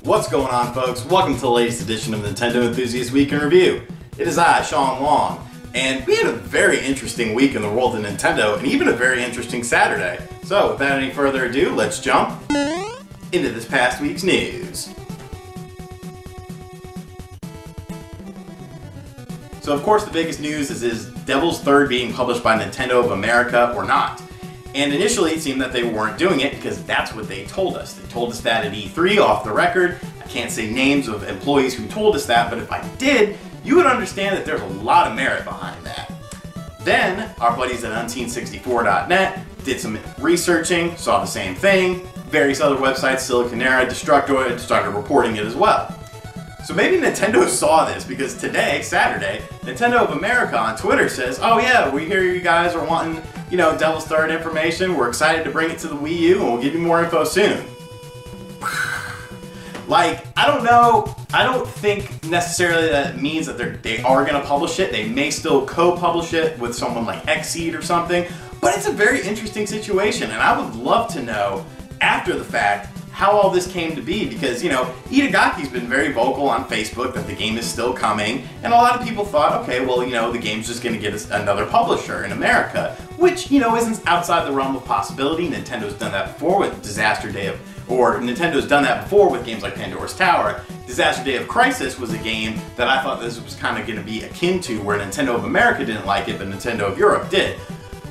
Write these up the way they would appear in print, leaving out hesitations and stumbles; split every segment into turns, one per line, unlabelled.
What's going on, folks? Welcome to the latest edition of Nintendo Enthusiast Week in Review. It is I, Shawn, and we had a very interesting week in the world of Nintendo, and even a very interesting Saturday. So, without any further ado, let's jump into this past week's news. So, of course, the biggest news is Devil's Third being published by Nintendo of America or not? And initially, it seemed that they weren't doing it because that's what they told us. They told us that at E3 off the record. I can't say names of employees who told us that, but if I did, you would understand that there's a lot of merit behind that. Then, our buddies at Unseen64.net did some researching, saw the same thing. Various other websites, Siliconera, Destructoid, started reporting it as well. So maybe Nintendo saw this because today, Saturday, Nintendo of America on Twitter says, oh yeah, we hear you guys are wanting, Devil's Third information. We're excited to bring it to the Wii U and we'll give you more info soon. Like, I don't know. I don't think necessarily that it means that they are going to publish it. They may still co-publish it with someone like Xseed or something. But it's a very interesting situation, and I would love to know, after the fact, how all this came to be, because, Itagaki's been very vocal on Facebook that the game is still coming, and a lot of people thought, okay, well, the game's just going to get us another publisher in America, which, isn't outside the realm of possibility. Nintendo's done that before with Nintendo's done that before with games like Pandora's Tower. Disaster Day of Crisis was a game that I thought this was kind of going to be akin to, where Nintendo of America didn't like it, but Nintendo of Europe did.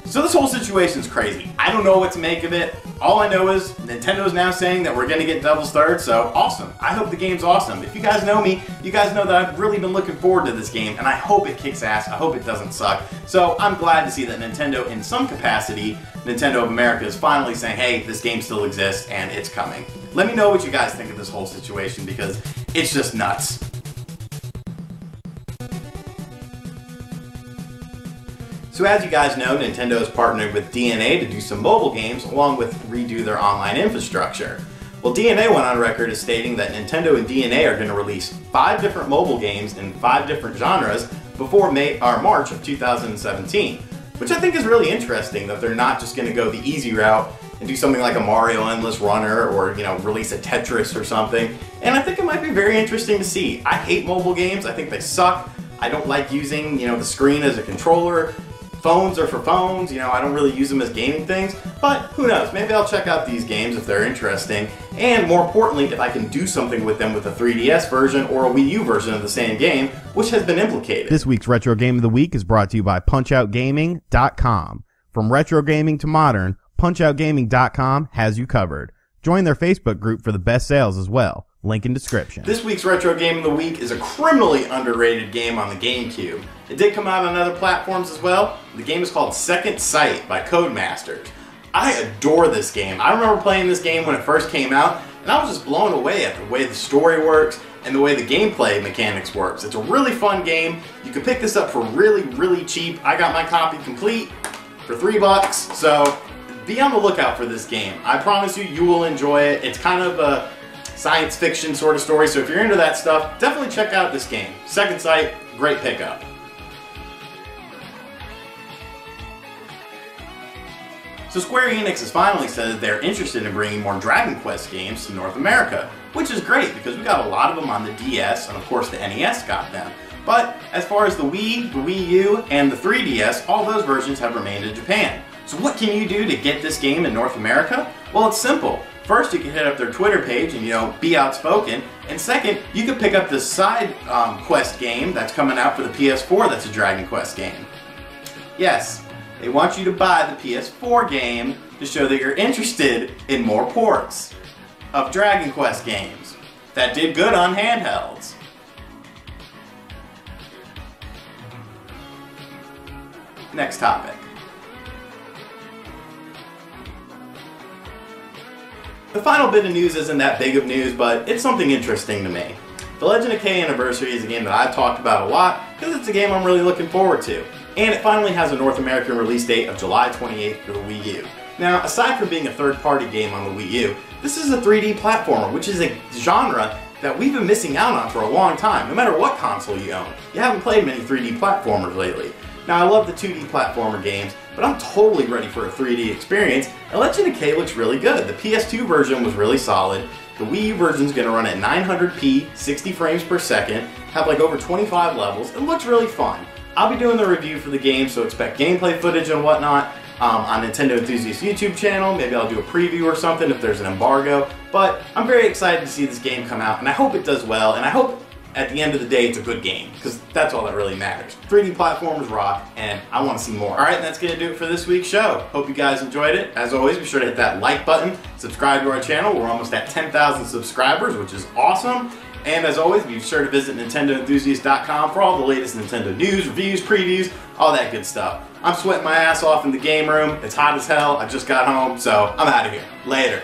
So this whole situation's crazy. I don't know what to make of it. All I know is Nintendo's now saying that we're going to get Devil's Third, so awesome. I hope the game's awesome. If you guys know me, you guys know that I've really been looking forward to this game, and I hope it kicks ass. I hope it doesn't suck. So I'm glad to see that Nintendo, in some capacity, Nintendo of America is finally saying, hey, this game still exists, and it's coming. Let me know what you guys think of this whole situation, because it's just nuts. So as you guys know, Nintendo has partnered with DNA to do some mobile games along with redo their online infrastructure. Well, DNA went on record as stating that Nintendo and DNA are going to release 5 different mobile games in 5 different genres before March of 2017, which I think is really interesting, that they're not just going to go the easy route and do something like a Mario Endless Runner or, release a Tetris or something. And I think it might be very interesting to see. I hate mobile games. I think they suck. I don't like using, the screen as a controller. Phones are for phones, I don't really use them as gaming things, but who knows, maybe I'll check out these games if they're interesting, and more importantly, if I can do something with them with a 3DS version or a Wii U version of the same game, which has been implicated.
This week's Retro Game of the Week is brought to you by PunchOutGaming.com. From retro gaming to modern, PunchOutGaming.com has you covered. Join their Facebook group for the best sales as well. Link in description.
This week's Retro Game of the Week is a criminally underrated game on the GameCube. It did come out on other platforms as well. The game is called Second Sight by Codemasters. I adore this game. I remember playing this game when it first came out, and I was just blown away at the way the story works and the way the gameplay mechanics works. It's a really fun game. You can pick this up for really, really cheap. I got my copy complete for $3, so be on the lookout for this game. I promise you, you will enjoy it. It's kind of a science fiction sort of story, so if you're into that stuff, definitely check out this game. Second Sight, great pickup. So Square Enix has finally said that they're interested in bringing more Dragon Quest games to North America, which is great because we got a lot of them on the DS, and of course the NES got them. But as far as the Wii, the Wii U, and the 3DS, all those versions have remained in Japan. So what can you do to get this game in North America? Well, it's simple. First, you can hit up their Twitter page and, be outspoken. And second, you can pick up this side quest game that's coming out for the PS4 that's a Dragon Quest game. Yes, they want you to buy the PS4 game to show that you're interested in more ports of Dragon Quest games that did good on handhelds. Next topic. The final bit of news isn't that big of news, but it's something interesting to me. The Legend of K Anniversary is a game that I've talked about a lot because it's a game I'm really looking forward to. And it finally has a North American release date of July 28th for the Wii U. Now, aside from being a third-party game on the Wii U, this is a 3D platformer, which is a genre that we've been missing out on for a long time, no matter what console you own. You haven't played many 3D platformers lately. Now I love the 2D platformer games, but I'm totally ready for a 3D experience, and Legend of K looks really good. The PS2 version was really solid. The Wii U version is going to run at 900p, 60 frames per second, have like over 25 levels. It looks really fun. I'll be doing the review for the game, so expect gameplay footage and whatnot on Nintendo Enthusiast YouTube channel. Maybe I'll do a preview or something if there's an embargo. But I'm very excited to see this game come out, and I hope it does well, and I hope at the end of the day it's a good game, because that's all that really matters. 3D platformers rock, and I want to see more. Alright, that's going to do it for this week's show. Hope you guys enjoyed it. As always, be sure to hit that like button, subscribe to our channel. We're almost at 10,000 subscribers, which is awesome. And as always, be sure to visit NintendoEnthusiast.com for all the latest Nintendo news, reviews, previews, all that good stuff. I'm sweating my ass off in the game room. It's hot as hell. I just got home, so I'm out of here. Later.